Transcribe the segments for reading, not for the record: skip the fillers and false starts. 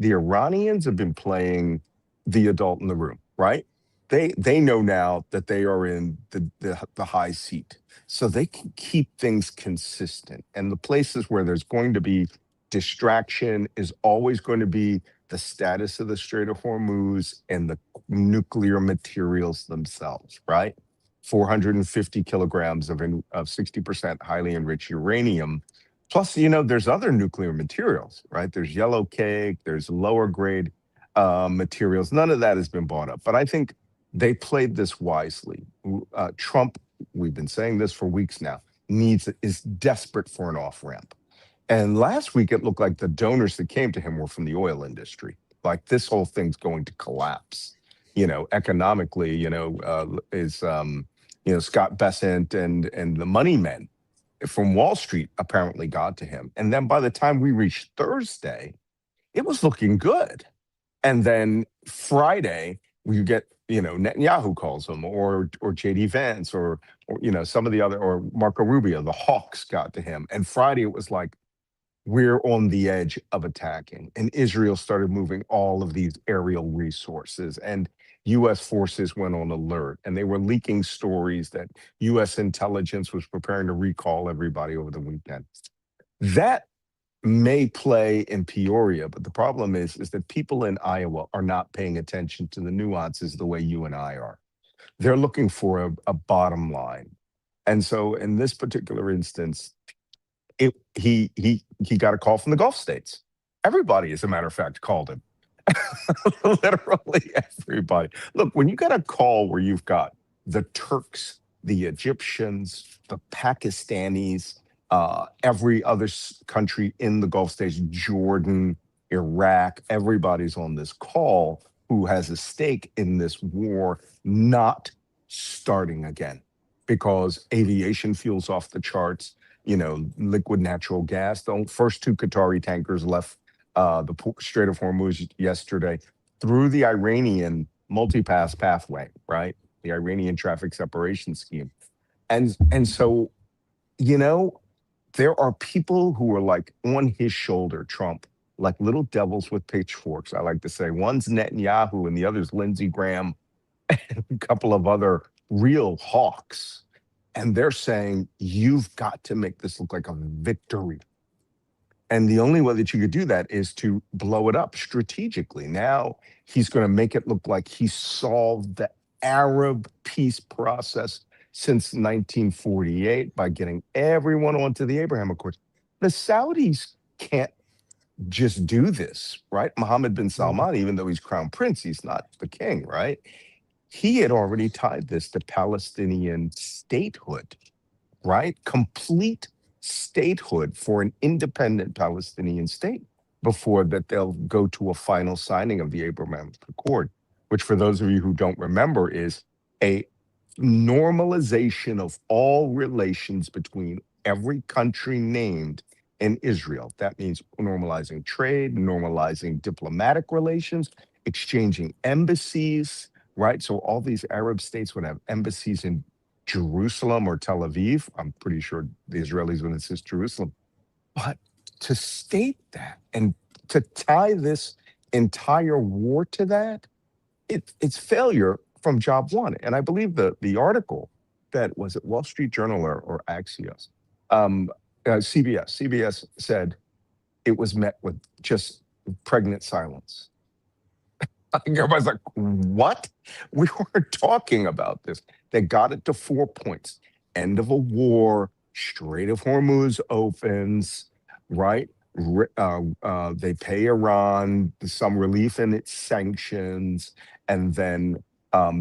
the Iranians have been playing the adult in the room, right? They know now that they are in the high seat, so they can keep things consistent. And the places where there's going to be distraction is always going to be the status of the Strait of Hormuz and the nuclear materials themselves, right? 450 kilograms of 60% highly enriched uranium. Plus, there's other nuclear materials, right? There's yellow cake, there's lower grade materials. None of that has been bought up. But I think they played this wisely. Trump, we've been saying this for weeks now, is desperate for an off ramp. And last week, it looked like the donors that came to him were from the oil industry. Like this whole thing's going to collapse, economically. Scott Bessent and the money men from Wall Street apparently got to him. And then by the time we reached Thursday, it was looking good. And then Friday, you get, Netanyahu calls him, or JD Vance, or some of the other, or Marco Rubio, the hawks got to him. And Friday it was like, we're on the edge of attacking. And Israel started moving all of these aerial resources, and US forces went on alert, and they were leaking stories that US intelligence was preparing to recall everybody over the weekend. That may play in Peoria, but the problem is that people in Iowa are not paying attention to the nuances the way you and I are. They're looking for a bottom line. And so in this particular instance, he got a call from the Gulf states. Everybody, as a matter of fact, called him. Literally everybody. Look, when you got a call where you've got the Turks, the Egyptians, the Pakistanis, every other country in the Gulf states, Jordan, Iraq, everybody's on this call who has a stake in this war not starting again, because aviation fuel's off the charts, liquid natural gas. The first two Qatari tankers left the Strait of Hormuz yesterday through the Iranian multipass pathway, right? The Iranian traffic separation scheme. And so, there are people who are like on his shoulder, Trump, like little devils with pitchforks, I like to say. One's Netanyahu and the other's Lindsey Graham, and a couple of other real hawks. And they're saying, you've got to make this look like a victory. And the only way that you could do that is to blow it up strategically. Now he's going to make it look like he solved the Arab peace process since 1948 by getting everyone onto the Abraham Accords. The Saudis can't just do this, right? Mohammed bin Salman, even though he's crown prince, he's not the king, right? He had already tied this to Palestinian statehood, right? Complete statehood for an independent Palestinian state before that they'll go to a final signing of the Abraham Accord, which for those of you who don't remember is a normalization of all relations between every country named in Israel. That means normalizing trade, normalizing diplomatic relations, exchanging embassies, right? So all these Arab states would have embassies in Jerusalem or Tel Aviv. I'm pretty sure the Israelis would insist Jerusalem. But to state that and to tie this entire war to that, it's failure from job one. And I believe the article that was at Wall Street Journal or Axios, CBS said it was met with just pregnant silence. Everybody's like, what? We weren't talking about this. They got it to 4 points. End of a war, Strait of Hormuz opens, right? They pay Iran some relief in its sanctions, and then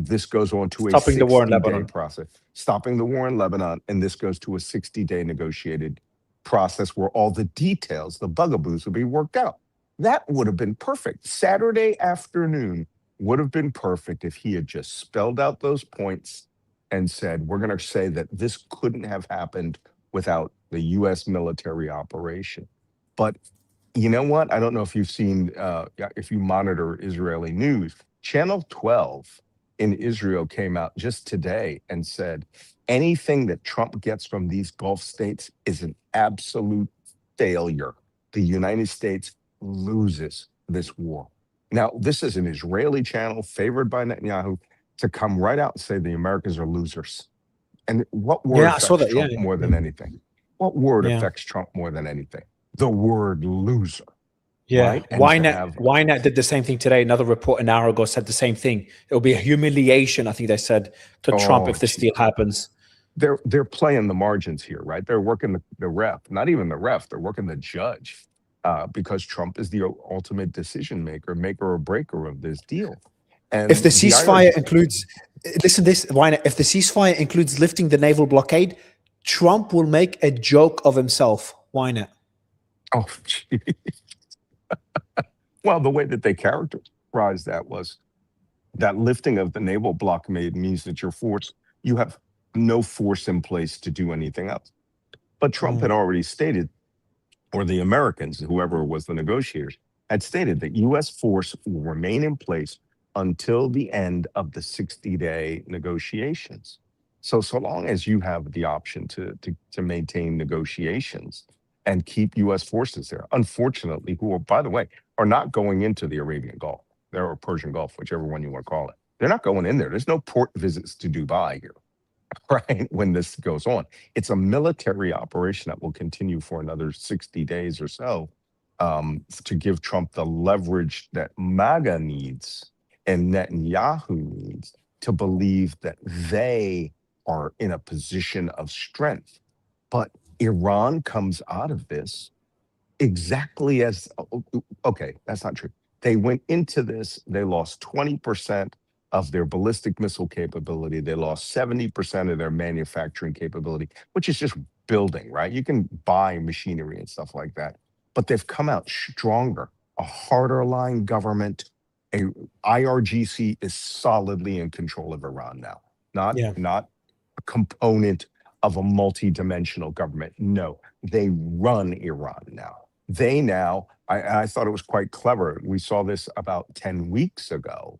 this goes on to a Stopping the war in 60-day Lebanon. process. Stopping the war in Lebanon, and this goes to a 60-day negotiated process where all the details, the bugaboos, will be worked out. That would have been perfect. Saturday afternoon would have been perfect if he had just spelled out those points and said, we're going to say that this couldn't have happened without the U.S. military operation. But you know what? I don't know if you've seen, if you monitor Israeli news, Channel 12 in Israel came out just today and said, anything that Trump gets from these Gulf states is an absolute failure. The United States loses this war. Now, this is an Israeli channel favored by Netanyahu to come right out and say the Americans are losers. And what word Yeah, I saw affects that. Yeah, Trump more than anything? What word yeah, affects Trump more than anything? The word loser, yeah. right? And to have, Ynet did the same thing today. Another report an hour ago said the same thing. It'll be a humiliation, I think they said, to Trump oh, if this deal happens. they're playing the margins here, right? They're working the ref, not even the ref, they're working the judge, because Trump is the ultimate decision maker or breaker of this deal. If the And the ceasefire IRG, includes, listen to this, Ynet, if the ceasefire includes lifting the naval blockade, Trump will make a joke of himself. Ynet. oh, gee. Well, the way that they characterized that was that lifting of the naval blockade means that you have no force in place to do anything else. But Trump had already stated, or the Americans, whoever was the negotiators, had stated that U.S. force will remain in place until the end of the 60-day negotiations. So long as you have the option to maintain negotiations and keep U.S. forces there, unfortunately, who are, by the way, are not going into the Arabian Gulf, or Persian Gulf, whichever one you want to call it. They're not going in there. There's no port visits to Dubai here. Right, when this goes on. It's a military operation that will continue for another 60 days or so, to give Trump the leverage that MAGA needs and Netanyahu needs to believe that they are in a position of strength. But Iran comes out of this exactly as, okay, that's not true. They went into this, they lost 20% of their ballistic missile capability. They lost 70% of their manufacturing capability, which is just building, right? You can buy machinery and stuff like that, but they've come out stronger, a harder line government. A IRGC is solidly in control of Iran now, Yeah. not a component of a multi-dimensional government. No, they run Iran now. I thought it was quite clever. We saw this about 10 weeks ago,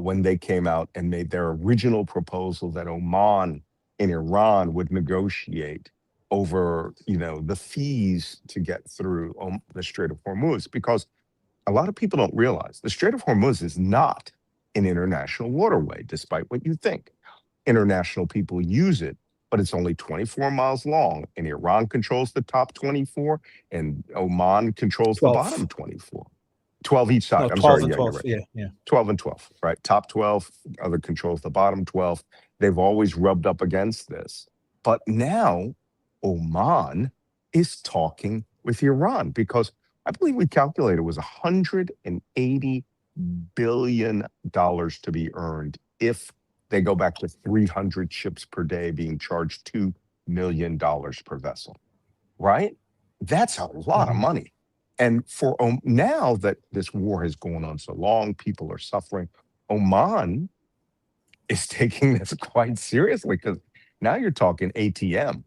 when they came out and made their original proposal that Oman and Iran would negotiate over, the fees to get through the Strait of Hormuz, because a lot of people don't realize the Strait of Hormuz is not an international waterway, despite what you think. International people use it, but it's only 24 miles long, and Iran controls the top 24, and Oman controls the 12. bottom 24. 12 each side. No, I'm 12 sorry. and Yeah, you're 12. right. Yeah, yeah. 12 and 12, right? Top 12, other controls the bottom 12. They've always rubbed up against this. But now Oman is talking with Iran, because I believe we calculated it was $180 billion to be earned if they go back to 300 ships per day being charged $2 million per vessel, right? That's a lot of money. And for now that this war has gone on so long, people are suffering. Oman is taking this quite seriously, because now you're talking ATM,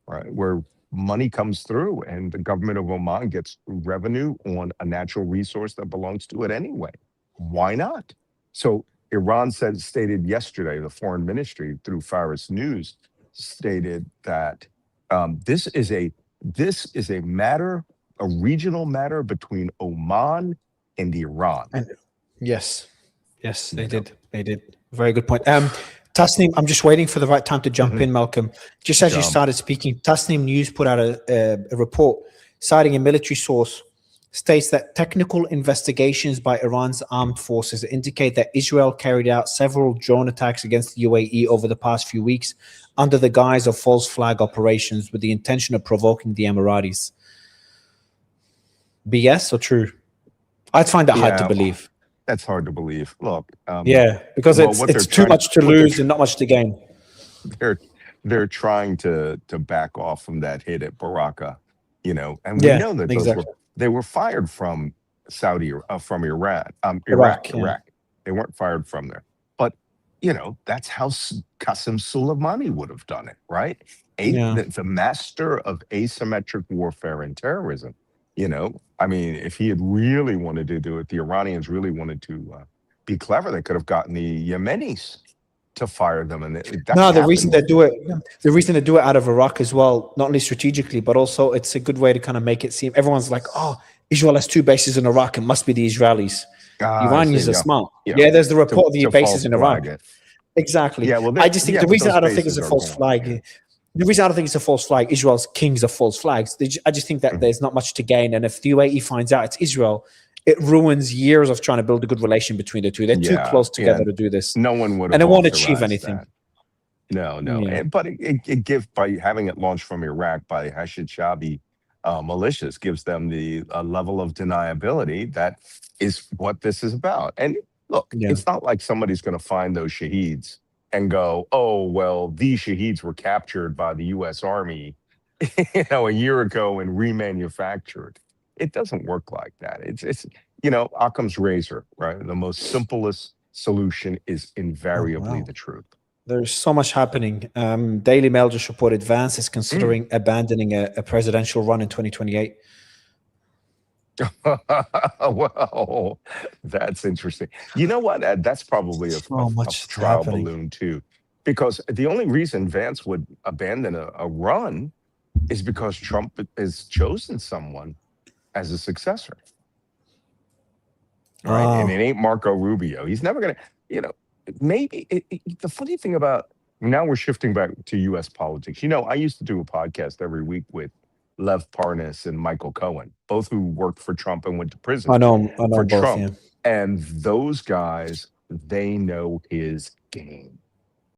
right? Where money comes through and the government of Oman gets revenue on a natural resource that belongs to it anyway. Why not? So Iran stated yesterday, the foreign ministry through Faris News stated that, this is a matter, a regional matter between Oman and Iran. And yes, they You know? did. They did. Very good point. Tasnim, I'm just waiting for the right time to jump in, Malcolm. Just as you Jump. started speaking, Tasnim News put out a report citing a military source, states that technical investigations by Iran's armed forces indicate that Israel carried out several drone attacks against the UAE over the past few weeks under the guise of false flag operations with the intention of provoking the Emiratis. BS or true? I'd find that hard to believe. That's hard to believe. Look, because it's too much to lose and not much to gain. They're trying to back off from that hit at Baraka, and we know that exactly. they were fired from from Iraq. Iraq. They weren't fired from there, but that's how Qasem Soleimani would have done it, right? The master of asymmetric warfare and terrorism. I mean, if he had really wanted to do it, the Iranians really wanted to be clever. They could have gotten the Yemenis to fire them. And the reason they do it out of Iraq as well, not only strategically, but also it's a good way to kind of make it seem everyone's like, oh, Israel has 2 bases in Iraq. It must be the Israelis. The I see. Iranians are Yeah. smart. Yeah. Yeah, there's the report of the To bases false in Iraq. flag it. Exactly. Yeah. Well, I just think the but reason those I don't think it's bases a are false gone. flag, Yeah. the reason I don't think it's a false flag, Israel's kings are false flags. I just think that Mhm. there's not much to gain. And if the UAE finds out it's Israel, it ruins years of trying to build a good relation between the two. They're too Yeah. close Yeah. together to do this. No one would And have it won't achieve authorized anything. that. No, no. Yeah. But it gives, by having it launched from Iraq by Hashid Shabi militias, gives them the level of deniability that is what this is about. And look, Yeah. it's not like somebody's going to find those shaheeds and go, oh, well, these shaheeds were captured by the U.S. Army, a year ago and remanufactured. It doesn't work like that. It's Occam's razor, right? The most simplest solution is Oh, invariably wow. the truth. There's so much happening. Daily Mail just reported Vance is Mm. considering abandoning a presidential run in 2028. Well, that's interesting. You know what? That's probably So a much trial happening. balloon too, because the only reason Vance would abandon a run is because Trump has chosen someone as a successor, right? And it Oh, ain't Marco Rubio. He's never gonna, you know. Maybe the funny thing about now we're shifting back to U.S. politics. I used to do a podcast every week with Lev Parnas and Michael Cohen, both who worked for Trump and went to prison I know for both. Yeah. Trump. And those guys, they know his game.